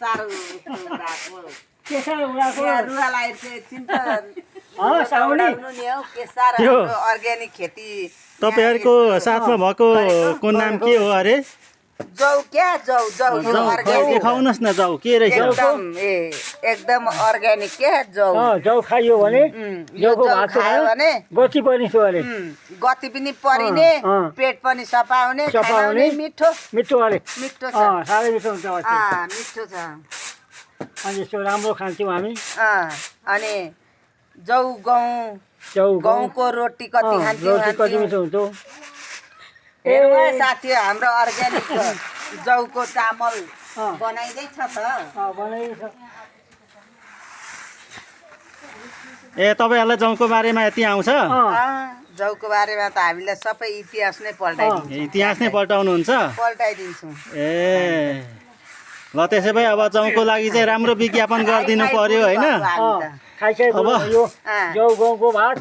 साह्रो उडाएको के छ उडाको रुवालाई चाहिँ चिन्छ साउनी उडाउनु नि हौ केसार यो। हाम्रो अर्ग्यानिक खेती तपाईहरुको साथमा भएको को नाम के हो अरे जौ क्या जौ जौ जाउ अर्ग्यानिक देखाउनुस् न जाउ के रहेछ एकदम अर्ग्यानिक क्या जौ जौ खाइयो भने यो जौको जौ भात खायो भने गोची पनि छु अरे गति पनि परिने अँ। पेट पनि सफा हुने सफा खाना हुने। पनि मिठो मिठो अरे मिठो छ साह्रै मिठो हुन्छ अरे मिठो छ अनि यस्तो राम्रो खान्छौँ हामी अनि जौ गहुँ जौ गहुँको रोटी कति खान्थ्यौँ रोटी कति मिठो हुन्छ हेर्नु है साथी हाम्रो अर्ग्यानिक जौको चामल बनाइँदैछ त बनाइन्छ ए तपाईहरुलाई जाउको बारेमा यति आउँछ जौको बारेमा त हामीलाई सबै इतिहास नै पल्टाइदिन्छ इतिहास नै पल्टाउनुहुन्छ पल्टाइदिन्छौँ ए ल त्यसै भए अब जाउको लागि चाहिँ राम्रो विज्ञापन गरिदिनु पर्यो होइन खाइसके अब यो जौ गहुँको भात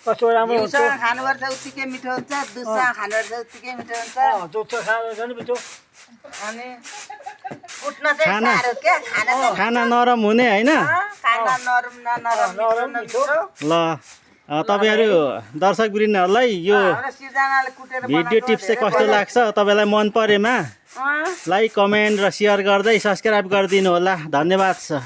कस्तो राम्रो हुन्छ हिउँसँग खानुपर्छ उत्तिकै मिठो हुन्छ दुधसँग खानुपर्छ उत्तिकै मिठो हुन्छ दुध त खानु झन् मिठो अनि उठ्न चाहिँ साह्रो क्या खाना चाहिँ खाना नरम हुने होइन खाना नरम नरम मिठो। ल तपाईहरु दर्शक वृन्दहरूलाई यो हाम्रो सिर्जनाले कुटेर भिडियो टिप्स चाहिँ कस्तो लाग्छ तपाईलाई मन परेमा लाइक कमेन्ट र सेयर गर्दै सब्स्क्राइब गरिदिनु होला धन्यवाद छ